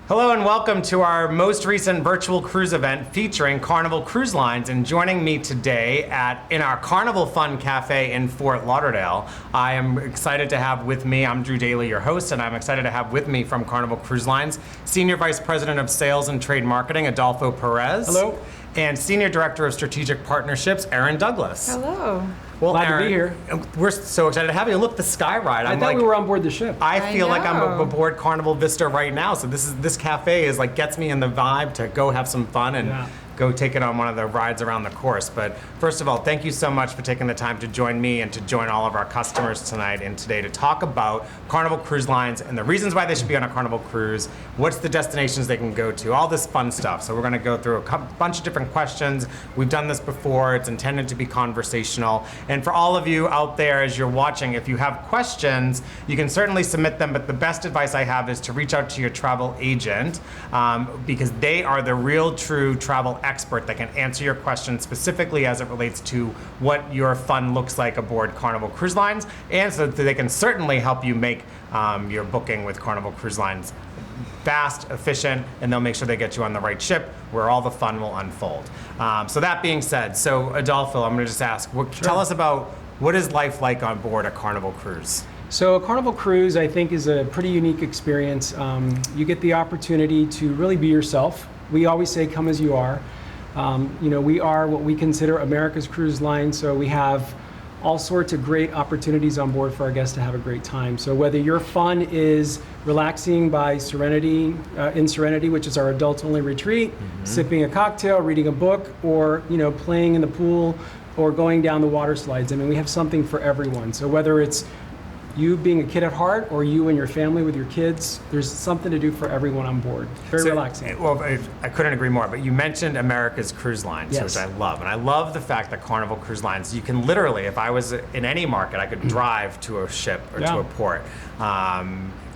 Hello and welcome to our most recent virtual cruise event featuring Carnival Cruise Lines. And joining me today in our Carnival Fun Cafe in Fort Lauderdale, I am excited to have with me, I'm Drew Daly, your host, and I'm excited to have with me from Carnival Cruise Lines, Senior Vice President of Sales and Trade Marketing, Adolfo Perez. Hello. And Senior Director of Strategic Partnerships, Erin Douglas. Hello. Well, Glad Erin, to be here. We're so excited to have you. Look, the Sky Ride. I thought we were on board the ship. I feel like I'm know. aboard Carnival Vista right now. So this cafe is like gets me in the vibe to go have some fun and go take it on one of the rides around the course. But first of all, thank you so much for taking the time to join me and to join all of our customers tonight and today to talk about Carnival Cruise Lines and the reasons why they should be on a Carnival cruise, what's the destinations they can go to, all this fun stuff. So we're going to go through a bunch of different questions. We've done this before. It's intended to be conversational. And for all of you out there as you're watching, if you have questions, you can certainly submit them, but the best advice I have is to reach out to your travel agent because they are the real true travel expert that can answer your questions specifically as it relates to what your fun looks like aboard Carnival Cruise Lines, and so that they can certainly help you make your booking with Carnival Cruise Lines fast, efficient, and they'll make sure they get you on the right ship where all the fun will unfold. So that being said, so Adolfo, I'm going to just ask, tell us about what is life like on board a Carnival cruise? So a Carnival cruise, I think, is a pretty unique experience. You get the opportunity to really be yourself. We always say, come as you are. We are what we consider America's cruise line, so we have all sorts of great opportunities on board for our guests to have a great time. So whether your fun is relaxing by Serenity, in Serenity, which is our adults-only retreat, sipping a cocktail, reading a book, or playing in the pool, or going down the water slides. I mean, we have something for everyone. So whether it's you being a kid at heart or you and your family with your kids, there's something to do for everyone on board. Very relaxing. Well, I couldn't agree more, but you mentioned America's Cruise Lines, Yes. which I love. And I love the fact that Carnival Cruise Lines, you can literally, if I was in any market, I could drive to a ship or to a port.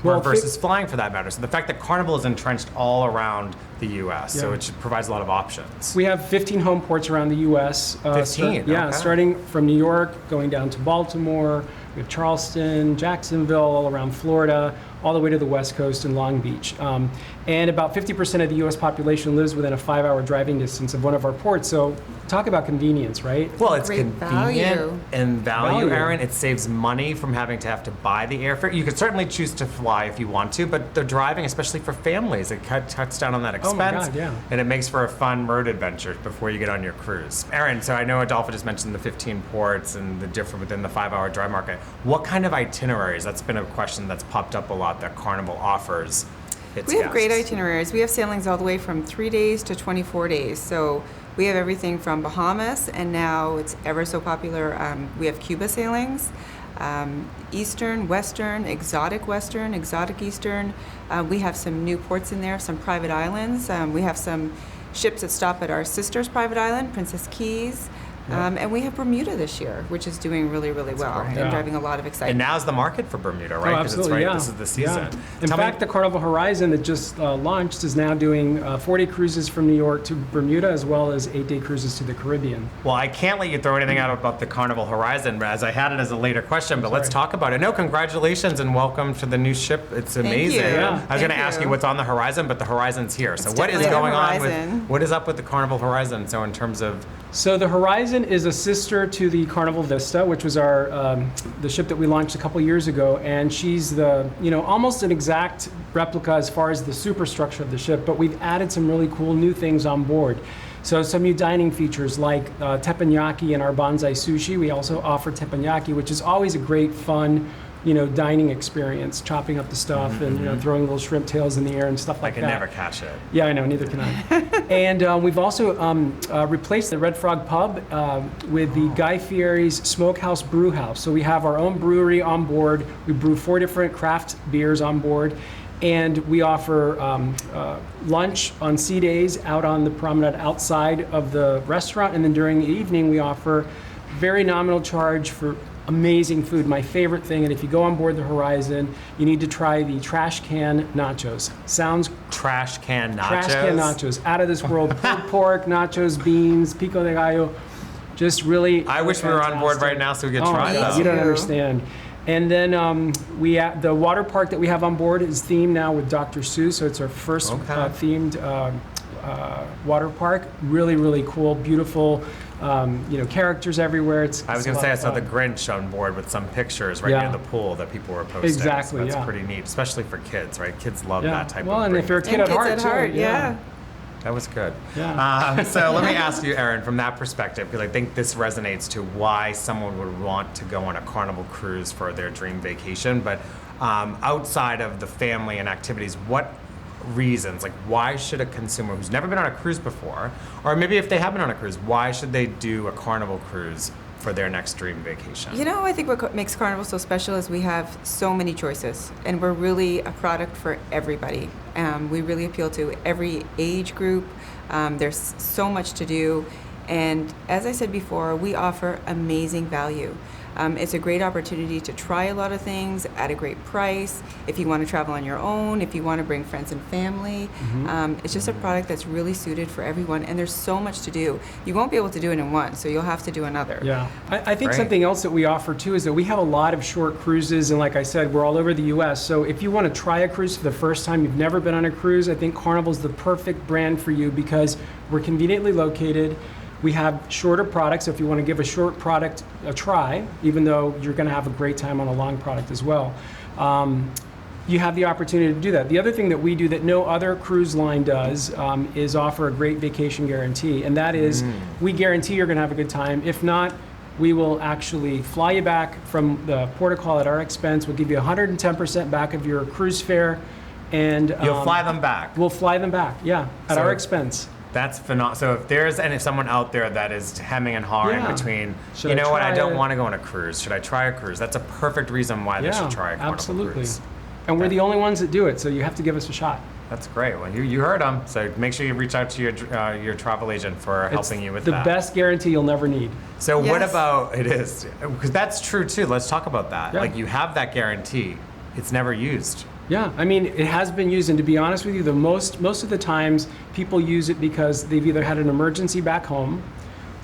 Versus flying for that matter. So the fact that Carnival is entrenched all around the U.S., so it provides a lot of options. We have 15 home ports around the U.S. 15? Okay. Starting from New York, going down to Baltimore, we have Charleston, Jacksonville, all around Florida, all the way to the West Coast and Long Beach. And about 50% of the U.S. population lives within a 5-hour driving distance of one of our ports. So talk about convenience, right? Well, it's Great convenient and value, Erin. It saves money from having to have to buy the airfare. You could certainly choose to fly if you want to, but the driving, especially for families, it cuts down on that expense. Oh my God, yeah. And it makes for a fun road adventure before you get on your cruise. Erin, so I know Adolfo just mentioned the 15 ports and the different within the 5-hour drive market. What kind of itineraries? That's been a question that's popped up a lot that Carnival offers. We have great itineraries. We have sailings all the way from 3 days to 24 days. So we have everything from Bahamas, and now it's ever so popular. We have Cuba sailings, Eastern, Western, exotic Eastern. We have some new ports in there, some private islands. We have some ships that stop at our sister's private island, Princess Keys. And we have Bermuda this year, which is doing really, really well and driving a lot of excitement. And now's the market for Bermuda, right? Oh, absolutely, This is the season. In fact, the Carnival Horizon that just launched is now doing 4-day cruises from New York to Bermuda, as well as 8-day cruises to the Caribbean. Well, I can't let you throw anything out about the Carnival Horizon, as I had it as a later question, but let's talk about it. No, congratulations and welcome to the new ship. It's amazing. Thank you. I was going to ask you what's on the horizon, but the Horizon's here. So what is definitely going the on Horizon. what is up with the Carnival Horizon? So in terms of... So the Horizon is a sister to the Carnival Vista, which was our the ship that we launched a couple years ago, and she's the almost an exact replica as far as the superstructure of the ship, but we've added some really cool new things on board. So some new dining features like teppanyaki and our bonsai sushi. We also offer teppanyaki, which is always a great fun dining experience, chopping up the stuff and throwing little shrimp tails in the air and stuff like that. I can never catch it. Yeah, I know, neither can I. And we've also replaced the Red Frog Pub with the Guy Fieri's Smokehouse Brew House. So we have our own brewery on board. We brew 4 different craft beers on board. And we offer lunch on sea days out on the promenade outside of the restaurant. And then during the evening, we offer very nominal charge for amazing food. My favorite thing, and if you go on board the Horizon, you need to try the trash can nachos. Sounds Trash can nachos? trash can nachos, out of this world. Pulled pork, nachos, beans, pico de gallo, just really. I wish we were on board fantastic. right now so we could Oh, try my God, those. you don't too. understand. And then the water park that we have on board is themed now with Dr. Seuss, so it's our first themed water park. Really, really cool, beautiful. Characters everywhere. I was going to say I saw the Grinch on board with some pictures right near the pool that people were posting. Exactly, so that's pretty neat, especially for kids, right? Kids love that type of. Well, and if you're a kid at heart, too. That was good. Yeah. So let me ask you, Erin, from that perspective, because I think this resonates to why someone would want to go on a Carnival cruise for their dream vacation. But outside of the family and activities, what reasons, like why should a consumer who's never been on a cruise before, or maybe if they have been on a cruise, why should they do a Carnival cruise for their next dream vacation? I think what makes Carnival so special is we have so many choices, and we're really a product for everybody. We really appeal to every age group. There's so much to do, and as I said before, we offer amazing value. It's a great opportunity to try a lot of things at a great price. If you want to travel on your own, if you want to bring friends and family, it's just a product that's really suited for everyone. And there's so much to do. You won't be able to do it in one, so you'll have to do another. Yeah, I think something else that we offer too is that we have a lot of short cruises, and like I said, we're all over the U.S. So if you want to try a cruise for the first time, you've never been on a cruise, I think Carnival's the perfect brand for you because we're conveniently located. We have shorter products, so if you want to give a short product a try, even though you're going to have a great time on a long product as well, you have the opportunity to do that. The other thing that we do that no other cruise line does is offer a great vacation guarantee, and that is we guarantee you're going to have a good time. If not, we will actually fly you back from the port of call at our expense. We'll give you 110% back of your cruise fare, and you'll fly them back. We'll fly them back, at our expense. That's phenomenal. So if someone out there that is hemming and hawing between, I don't want to go on a cruise. Should I try a cruise? That's a perfect reason why they should try a Carnival cruise. And we're the only ones that do it, so you have to give us a shot. That's great. Well, you heard them. So make sure you reach out to your travel agent for helping you with that. The best guarantee you'll never need. So what about it is? Because that's true too. Let's talk about that. Yeah. Like you have that guarantee. It's never used. Yeah, I mean, it has been used, and to be honest with you, most of the times people use it because they've either had an emergency back home,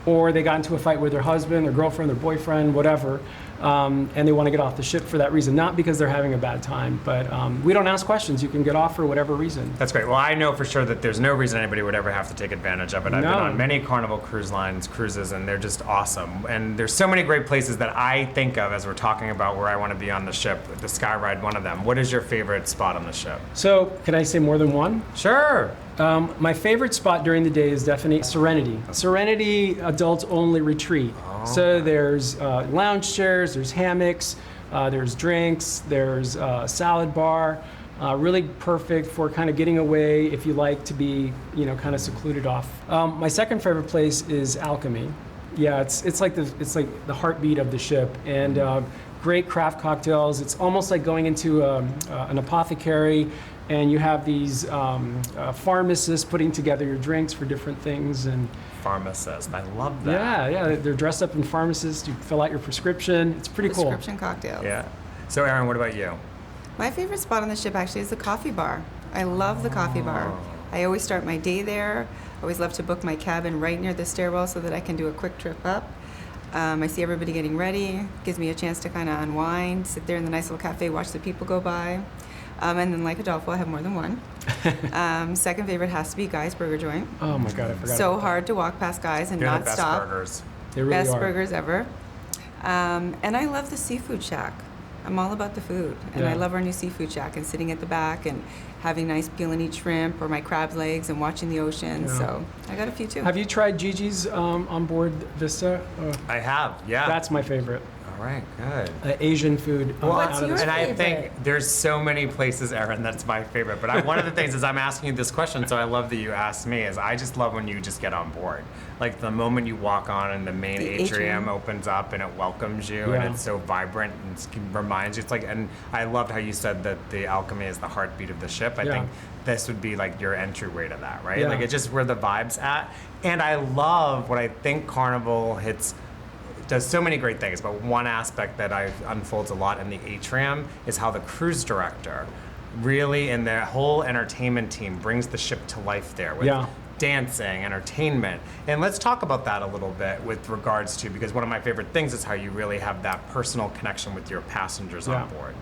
or they got into a fight with their husband, their girlfriend, their boyfriend, whatever, and they want to get off the ship for that reason, not because they're having a bad time. But we don't ask questions. You can get off for whatever reason. That's great. Well, I know for sure that there's no reason anybody would ever have to take advantage of it. I've been on many Carnival Cruise Lines cruises, and they're just awesome. And there's so many great places that I think of as we're talking about where I want to be on the ship. The Sky Ride, one of them. What is your favorite spot on the ship? So, can I say more than one? Sure. My favorite spot during the day is definitely Serenity. Serenity adult only retreat. So there's lounge chairs, there's hammocks, there's drinks, there's a salad bar. Really perfect for kind of getting away if you like to be, kind of secluded off. My second favorite place is Alchemy. Yeah, it's like the heartbeat of the ship, and great craft cocktails. It's almost like going into an apothecary. And you have these pharmacists putting together your drinks for different things. And pharmacist, I love that. Yeah, they're dressed up in pharmacists. You fill out your prescription. It's pretty cool. Prescription cocktails. Yeah. So, Erin, what about you? My favorite spot on the ship actually is the coffee bar. I love the coffee bar. I always start my day there. I always love to book my cabin right near the stairwell so that I can do a quick trip up. I see everybody getting ready. Gives me a chance to kind of unwind, sit there in the nice little cafe, watch the people go by. And then, like Adolfo, I have more than one. Second favorite has to be Guy's Burger Joint. Oh my God, I forgot. So hard to walk past Guy's and not stop. They're the best burgers. They really Best are. burgers ever. And I love the seafood shack. I'm all about the food. And I love our new seafood shack and sitting at the back and having nice peel and eat shrimp or my crab legs and watching the ocean. Yeah. So I got a few too. Have you tried Gigi's on board Vista? I have, yeah. That's my favorite. All right, good. Asian food. What's yours? And I think there's so many places, Erin, that's my favorite. But one of the things is I'm asking you this question, so I love that you asked me, is I just love when you just get on board. Like the moment you walk on and the main atrium opens up and it welcomes you and it's so vibrant and reminds you. It's like, and I loved how you said that the Alchemy is the heartbeat of the ship. I think this would be like your entryway to that, right? Like it's just where the vibe's at. And I love what I think Carnival does so many great things, but one aspect that unfolds a lot in the atrium is how the cruise director really, and their whole entertainment team brings the ship to life there with dancing, entertainment. And let's talk about that a little bit with regards to, because one of my favorite things is how you really have that personal connection with your passengers on board.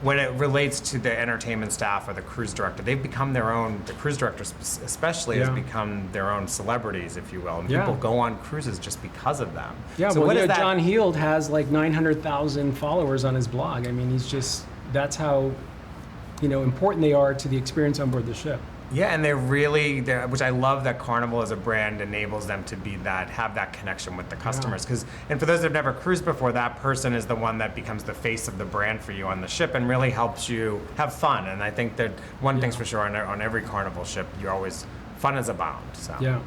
When it relates to the entertainment staff or the cruise director, they've become their own, the cruise director especially has become their own celebrities, if you will. And people go on cruises just because of them. Yeah, so well, John Heald has like 900,000 followers on his blog. I mean, that's how, important they are to the experience on board the ship. Yeah, and which I love that Carnival as a brand enables them to have that connection with the customers. And for those that have never cruised before, that person is the one that becomes the face of the brand for you on the ship and really helps you have fun. And I think that one thing's for sure, on every Carnival ship, fun is abound. So. Yeah.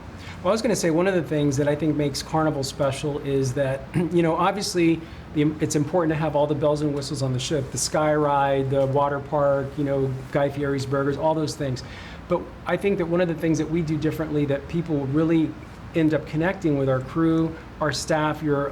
Well, I was going to say one of the things that I think makes Carnival special is that, obviously it's important to have all the bells and whistles on the ship, the sky ride, the water park, Guy Fieri's burgers, all those things. But I think that one of the things that we do differently that people really end up connecting with our crew, our staff, your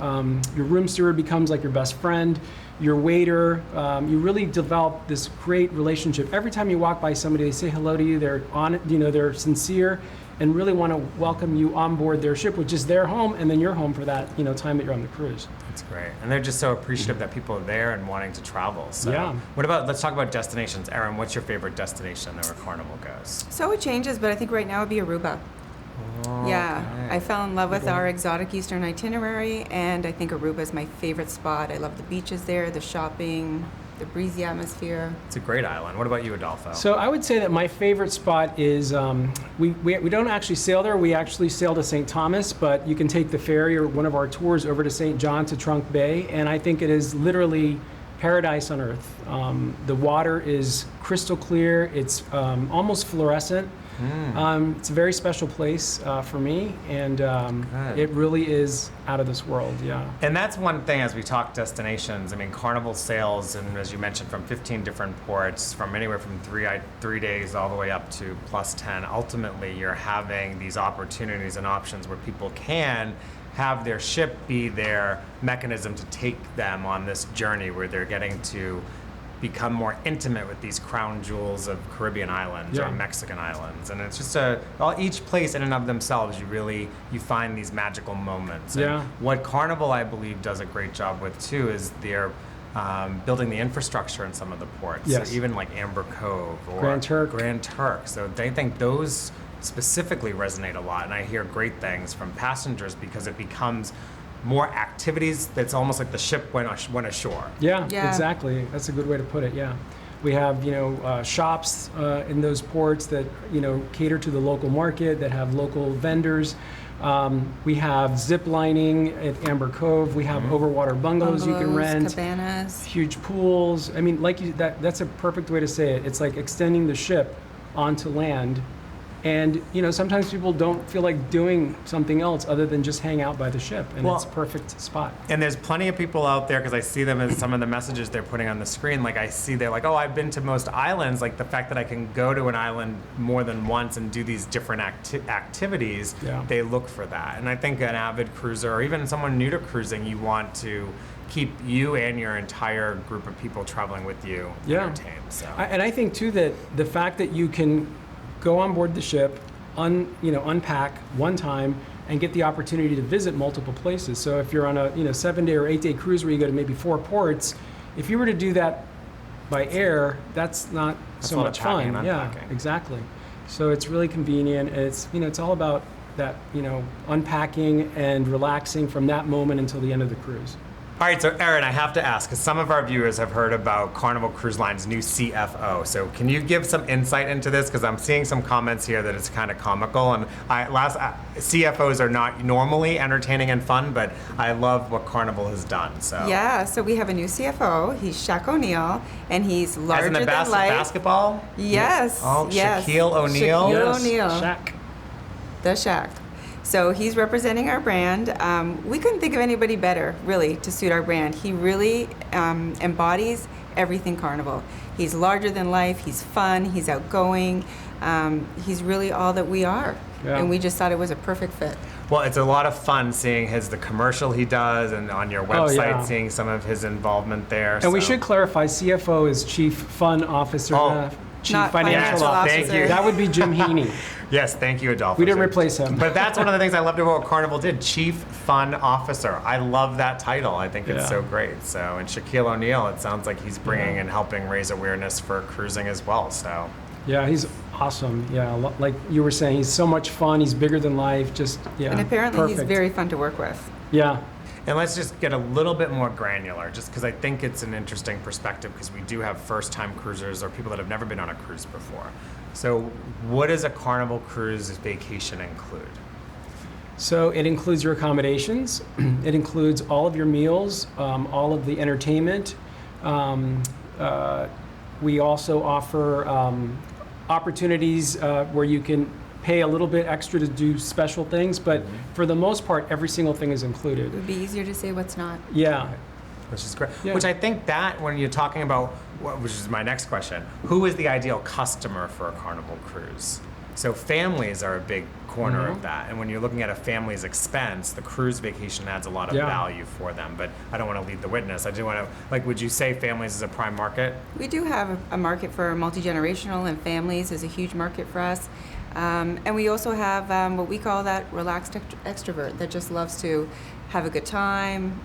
room steward becomes like your best friend, your waiter, you really develop this great relationship. Every time you walk by somebody, they say hello to you, they're they're sincere and really want to welcome you on board their ship, which is their home, and then your home for that time that you're on the cruise. That's great. And they're just so appreciative that people are there and wanting to travel. So let's talk about destinations. Erin, what's your favorite destination where Carnival goes? So it changes, but I think right now it would be Aruba. Yeah, I fell in love with our exotic Eastern itinerary, and I think Aruba is my favorite spot. I love the beaches there, the shopping, the breezy atmosphere. It's a great island. What about you, Adolfo? So I would say that my favorite spot is, we don't actually sail there. We actually sail to St. Thomas, but you can take the ferry or one of our tours over to St. John to Trunk Bay, and I think it is literally paradise on earth. The water is crystal clear. It's almost fluorescent. It's a very special place for me, and it really is out of this world, And that's one thing as we talk destinations. I mean, Carnival sails, and as you mentioned, from 15 different ports, from anywhere from 3 days all the way up to plus 10. Ultimately, you're having these opportunities and options where people can have their ship be their mechanism to take them on this journey where they're getting to become more intimate with these crown jewels of Caribbean islands or Mexican islands. And it's just each place in and of themselves, you find these magical moments. And what Carnival, I believe, does a great job with too is they're building the infrastructure in some of the ports. So even like Amber Cove or Grand Turk. So they think those specifically resonate a lot. And I hear great things from passengers because it becomes more activities. That's almost like the ship went ashore. Yeah, exactly. That's a good way to put it. Yeah, we have shops in those ports that cater to the local market, that have local vendors. We have zip lining at Amber Cove. We have overwater bungalows you can rent, cabanas, huge pools. I mean, that's a perfect way to say it. It's like extending the ship onto land. And sometimes people don't feel like doing something else other than just hang out by the ship, and it's a perfect spot. And there's plenty of people out there, because I see them in some of the messages they're putting on the screen. Like I see they're like, oh, I've been to most islands. Like the fact that I can go to an island more than once and do these different activities, they look for that. And I think an avid cruiser or even someone new to cruising, you want to keep you and your entire group of people traveling with you entertained. So. And I think too that the fact that you can go on board the ship, unpack one time, and get the opportunity to visit multiple places. So if you're on a 7-day or 8-day cruise where you go to maybe 4 ports, if you were to do that by air, that's not so much fun. Yeah, exactly. So it's really convenient. It's all about that unpacking and relaxing from that moment until the end of the cruise. All right, so Erin, I have to ask, because some of our viewers have heard about Carnival Cruise Line's new CFO. So can you give some insight into this? Because I'm seeing some comments here that it's kind of comical. And CFOs are not normally entertaining and fun, but I love what Carnival has done. So so we have a new CFO. He's Shaq O'Neal, and he's larger than life. As in the basketball? Yes. Oh, yes. Shaquille O'Neal? Shaquille O'Neal. Shaq. The Shaq. So he's representing our brand. We couldn't think of anybody better, really, to suit our brand. He really embodies everything Carnival. He's larger than life, he's fun, he's outgoing, he's really all that we are. And we just thought it was a perfect fit. Well, it's a lot of fun seeing the commercial he does, and on your website seeing some of his involvement there. And we should clarify, CFO is Chief Fun Officer. Chief Not Financial financial Officer. Thank you. That would be Jim Heaney. Yes, thank you, Adolfo. We didn't replace him. But that's one of the things I loved about what Carnival did, Chief Fun Officer. I love that title. I think it's Yeah. so great. So, and Shaquille O'Neal, it sounds like he's bringing and helping raise awareness for cruising as well. So, Yeah, he's awesome. Yeah, like you were saying, he's so much fun. He's bigger than life. Just, yeah, And apparently perfect. he's very fun to work with. Yeah. and let's just get a little bit more granular, just because I think it's an interesting perspective, because we do have first-time cruisers or people that have never been on a cruise before. So, what does a Carnival cruise vacation include? So it includes your accommodations. It includes all of your meals, all of the entertainment. We also offer opportunities where you can pay a little bit extra to do special things, but for the most part, every single thing is It included. would be easier to say what's not. Yeah. Which is great. Yeah. Which I think that when you're talking about, which is my next question, who is the ideal customer for a Carnival cruise? So families are a big corner of that. And when you're looking at a family's expense, the cruise vacation adds a lot of Yeah. value for them. But I don't want to lead the witness. I do want to, like, would you say families is a prime market? We do have a market for multi-generational, and families is a huge market for us. And we also have what we call that relaxed extrovert that just loves to have a good time.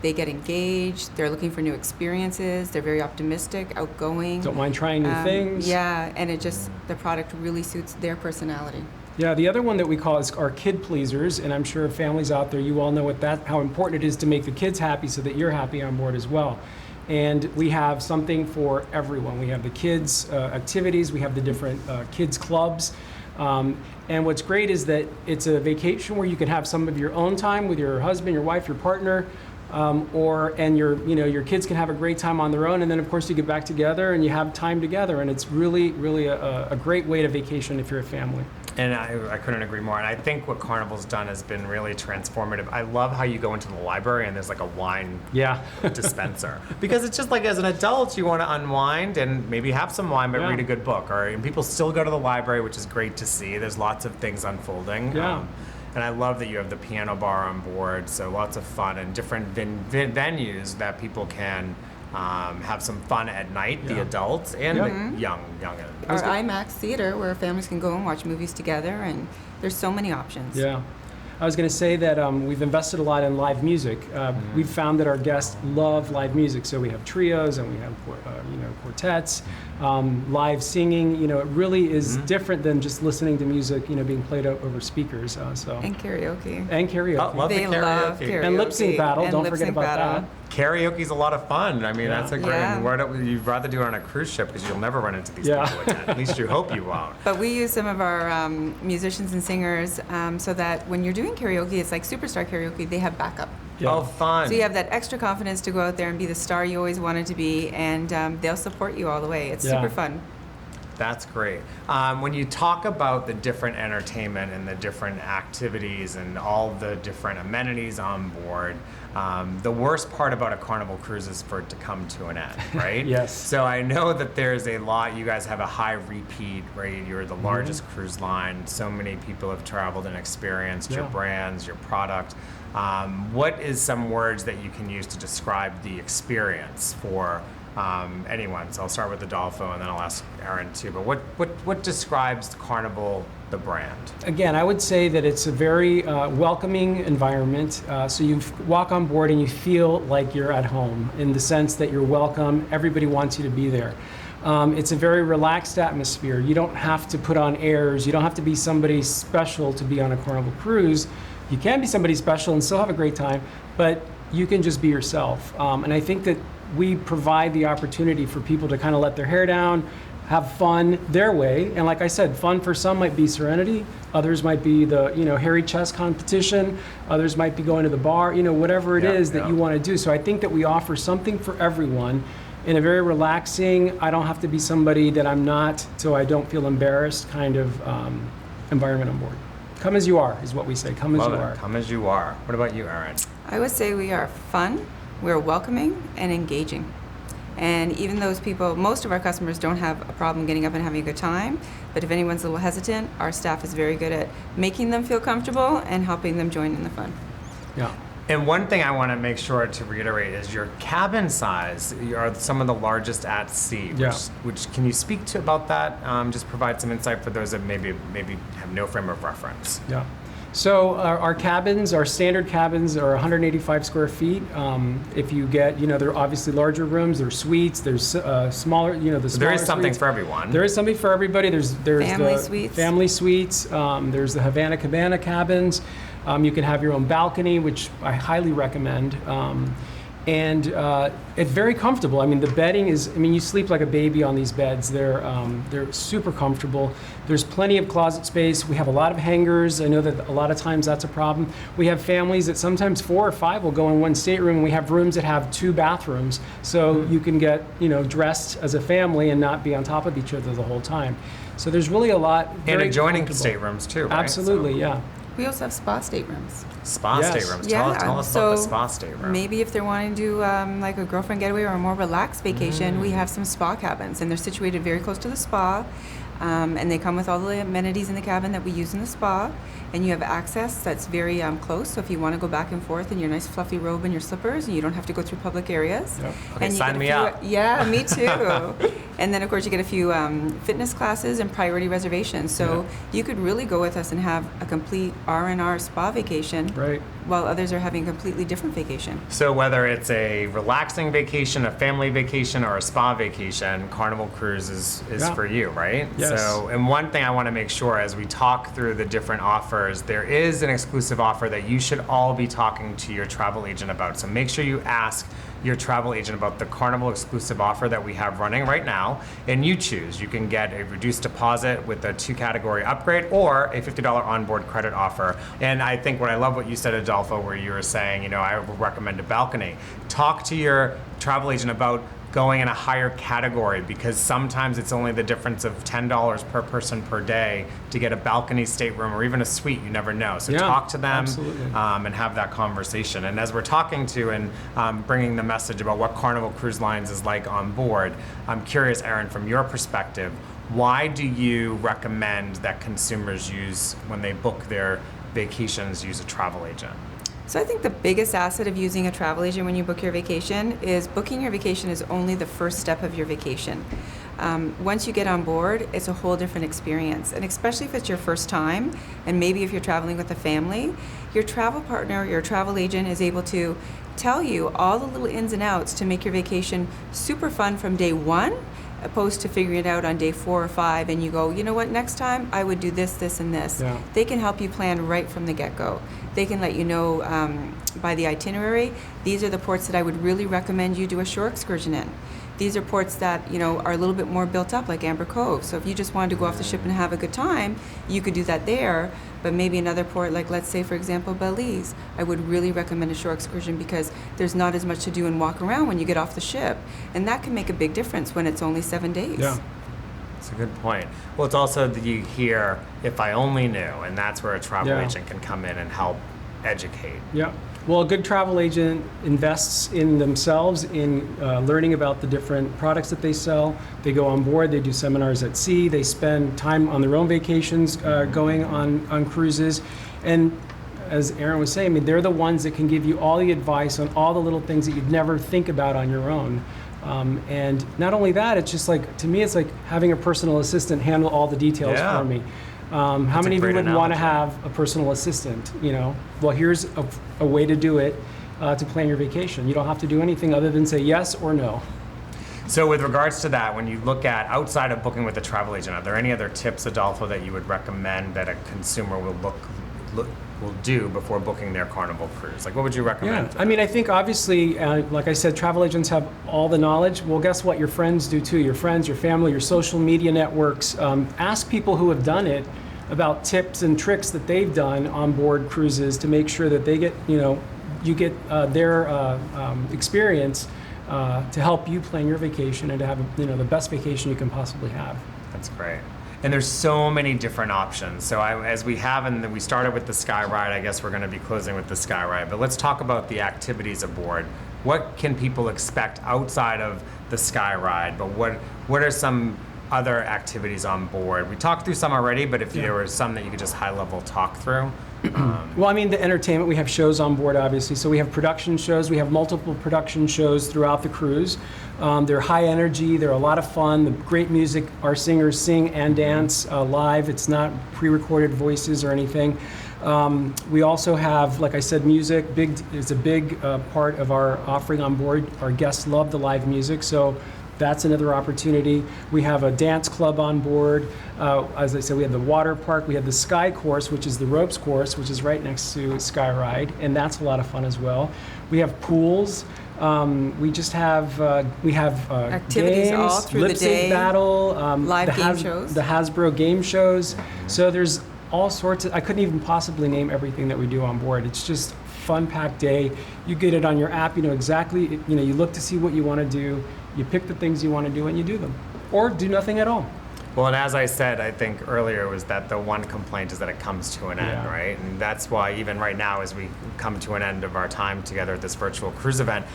They get engaged. They're looking for new experiences. They're very optimistic, outgoing. Don't mind trying new things. Yeah, and the product really suits their personality. Yeah, the other one that we call is our kid pleasers, and I'm sure families out there, you all know how important it is to make the kids happy so that you're happy on board as well. And we have something for everyone. We have the kids' activities, we have the different kids' clubs. And what's great is that it's a vacation where you can have some of your own time with your husband, your wife, your partner, and your kids can have a great time on their own. And then of course you get back together and you have time together. And it's really, really a great way to vacation if you're a family. And I couldn't agree more. And I think what Carnival's done has been really transformative. I love how you go into the library and there's like a wine Yeah. dispenser. Because it's just like, as an adult, you want to unwind and maybe have some wine, but Yeah. read a good book. And people still go to the library, which is great to see. There's lots of things unfolding. Yeah. And I love that you have the piano bar on board. So lots of fun and different venues that people can have some fun at night, the Yeah. adults and Yeah. the young. Our IMAX theater where families can go and watch movies together, and there's so many options. Yeah. I was going to say that we've invested a lot in live music. We've found that our guests love live music. So we have trios and we have quartets, live singing. It really is different than just listening to music, being played over speakers. And karaoke. And karaoke. Oh, love They the love karaoke. karaoke. And lip sync battle. and Don't lip forget sync about battle. that. Karaoke's a lot of fun. I mean, Yeah. that's a great. Yeah. You'd rather do it on a cruise ship because you'll never run into these Yeah. people again. At least you hope you won't. But we use some of our musicians and singers so that when you're doing karaoke, it's like superstar karaoke, they have backup. Yeah. Oh, fun. So you have that extra confidence to go out there and be the star you always wanted to be, and they'll support you all the way. It's Yeah. super fun. That's great. When you talk about the different entertainment and the different activities and all the different amenities on board, the worst part about a Carnival cruise is for it to come to an end, right? Yes. So I know that there's a lot, you guys have a high repeat rate. You're the largest cruise line. So many people have traveled and experienced your Yeah. brands, your product. What is some words that you can use to describe the experience for anyone? So I'll start with Adolfo and then I'll ask Aaron too. But what describes Carnival, the brand? Again, I would say that it's a very welcoming environment. So you walk on board and you feel like you're at home in the sense that you're welcome. Everybody wants you to be there. It's a very relaxed atmosphere. You don't have to put on airs. You don't have to be somebody special to be on a Carnival cruise. You can be somebody special and still have a great time, but you can just be yourself. And I think that we provide the opportunity for people to kind of let their hair down, have fun their way. And like I said, fun for some might be Serenity, others might be the hairy chess competition, others might be going to the bar, whatever it is that you want to do. So I think that we offer something for everyone in a very relaxing, I don't have to be somebody that I'm not, so I don't feel embarrassed kind of environment on board. Come as you are is what we say. Come as Love you it. are. Come as you are. What about you, Aaron? I would say we are fun, we're welcoming, and engaging. And even those people, most of our customers don't have a problem getting up and having a good time, but if anyone's a little hesitant, our staff is very good at making them feel comfortable and helping them join in the fun. Yeah. And one thing I want to make sure to reiterate is your cabin size. You are some of the largest at sea. Which can you speak to about that? Just provide some insight for those that maybe have no frame of reference. Yeah. So our cabins, our standard cabins, are 185 square feet. If you get, there are obviously larger rooms. There's suites. There's smaller, the smaller. There is something suites. for everyone. There is something for everybody. There's family the suites. Family suites. There's the Havana Cabana cabins. You can have your own balcony, which I highly recommend. And it's very comfortable. I mean, the bedding is, you sleep like a baby on these beds. They're super comfortable. There's plenty of closet space. We have a lot of hangers. I know that a lot of times that's a problem. We have families that sometimes 4 or 5 will go in one stateroom. We have rooms that have 2 bathrooms. So you can get, dressed as a family and not be on top of each other the whole time. So there's really a lot. And adjoining staterooms too, right? Absolutely, yeah. We also have spa staterooms. Spa staterooms. Yeah. Tell us about the spa stateroom. Maybe if they're wanting to do like a girlfriend getaway or a more relaxed vacation, we have some spa cabins, and they're situated very close to the spa. And they come with all the amenities in the cabin that we use in the spa. And you have access that's very close. So if you want to go back and forth in your nice fluffy robe and your slippers, and you don't have to go through public areas. Yep. Okay, and you sign get a me few, up. Yeah, me too. And then of course you get a few fitness classes and priority reservations. So you could really go with us and have a complete R&R spa vacation. Right. While others are having a completely different vacation. So whether it's a relaxing vacation, a family vacation, or a spa vacation, Carnival Cruise is for you, right? Yes. So, and one thing I want to make sure as we talk through the different offers, there is an exclusive offer that you should all be talking to your travel agent about. So make sure you ask your travel agent about the Carnival exclusive offer that we have running right now, and you choose. You can get a reduced deposit with a 2-category upgrade or a $50 onboard credit offer. And I think what I love what you said, Adolfo, where you were saying, I would recommend a balcony. Talk to your travel agent about going in a higher category, because sometimes it's only the difference of $10 per person per day to get a balcony stateroom or even a suite. You never know. So talk to them and have that conversation. And as we're talking to and bringing the message about what Carnival Cruise Lines is like on board, I'm curious, Erin, from your perspective, why do you recommend that consumers use, when they book their vacations, use a travel agent? So I think the biggest asset of using a travel agent when you book your vacation is booking your vacation is only the first step of your vacation. Once you get on board, it's a whole different experience. And especially if it's your first time, and maybe if you're traveling with a family, your travel partner, your travel agent is able to tell you all the little ins and outs to make your vacation super fun from day 1, opposed to figuring it out on day 4 or 5, and you go, you know what, next time I would do this, this, and this. Yeah. They can help you plan right from the get-go. They can let you know by the itinerary, these are the ports that I would really recommend you do a shore excursion in. These are ports that are a little bit more built up, like Amber Cove. So if you just wanted to go off the ship and have a good time, you could do that there. But maybe another port, like let's say for example Belize, I would really recommend a shore excursion because there's not as much to do and walk around when you get off the ship, and that can make a big difference when it's only 7 days. Yeah. That's a good point. Well, it's also that you hear, if I only knew, and that's where a travel agent can come in and help educate. Yeah. Well, a good travel agent invests in themselves, in learning about the different products that they sell. They go on board, they do seminars at sea, they spend time on their own vacations going on cruises. And as Erin was saying, they're the ones that can give you all the advice on all the little things that you'd never think about on your own. And not only that, it's just like, to me, it's like having a personal assistant handle all the details for me. How many of you would want to have a personal assistant? Well, here's a way to do it to plan your vacation. You don't have to do anything other than say yes or no. So with regards to that, when you look at outside of booking with a travel agent, are there any other tips, Adolfo, that you would recommend that a consumer will do before booking their Carnival cruise? Like, what would you recommend? Yeah, I think obviously, like I said, travel agents have all the knowledge. Well, guess what? Your friends do too. Your friends, your family, your social media networks. Ask people who have done it about tips and tricks that they've done on board cruises to make sure that they get, you get their experience to help you plan your vacation and to have, the best vacation you can possibly have. That's great. And there's so many different options. So as we have, and we started with the Sky Ride, I guess we're going to be closing with the Sky Ride. But let's talk about the activities aboard. What can people expect outside of the Sky Ride? But what are some other activities on board? We talked through some already, but if there were some that you could just high level talk through. Well, I mean, the entertainment, we have shows on board, obviously. So we have production shows. We have multiple production shows throughout the cruise. They're high energy. They're a lot of fun. The great music. Our singers sing and dance live. It's not pre-recorded voices or anything. We also have, like I said, music. It's a big part of our offering on board. Our guests love the live music, so that's another opportunity. We have a dance club on board. As I said, we have the water park. We have the Sky Course, which is the ropes course, which is right next to Sky Ride, and that's a lot of fun as well. We have pools. We just have Activities games, all through the lip sync day, battle, live game shows. the Hasbro game shows. So there's all sorts of. I couldn't even possibly name everything that we do on board. It's just fun-packed day. You get it on your app. You know exactly. You know, you look to see what you want to do. You pick the things you want to do and you do them, or do nothing at all. Well, and as I said, I think earlier was that the one complaint is that it comes to an end, Yeah. right? And that's why even right now, as we come to an end of our time together at this virtual cruise event,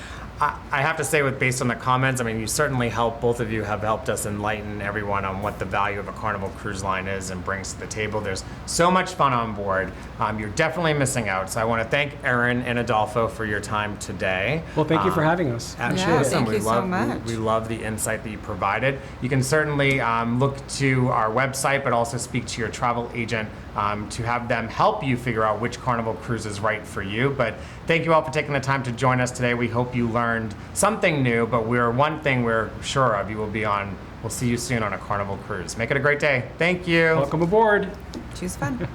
I have to say, based on the comments, I mean, you certainly both of you have helped us enlighten everyone on what the value of a Carnival Cruise Line is and brings to the table. There's so much fun on board. You're definitely missing out. So I want to thank Erin and Adolfo for your time today. Well, thank you for having us. Yeah, thank you so much. We love the insight that you provided. You can certainly look to our website, but also speak to your travel agent to have them help you figure out which Carnival cruise is right for you. But thank you all for taking the time to join us today. We hope you learned something new, but one thing we're sure of, we'll see you soon on a Carnival cruise. Make it a great day. Thank you. Welcome aboard. Choose fun.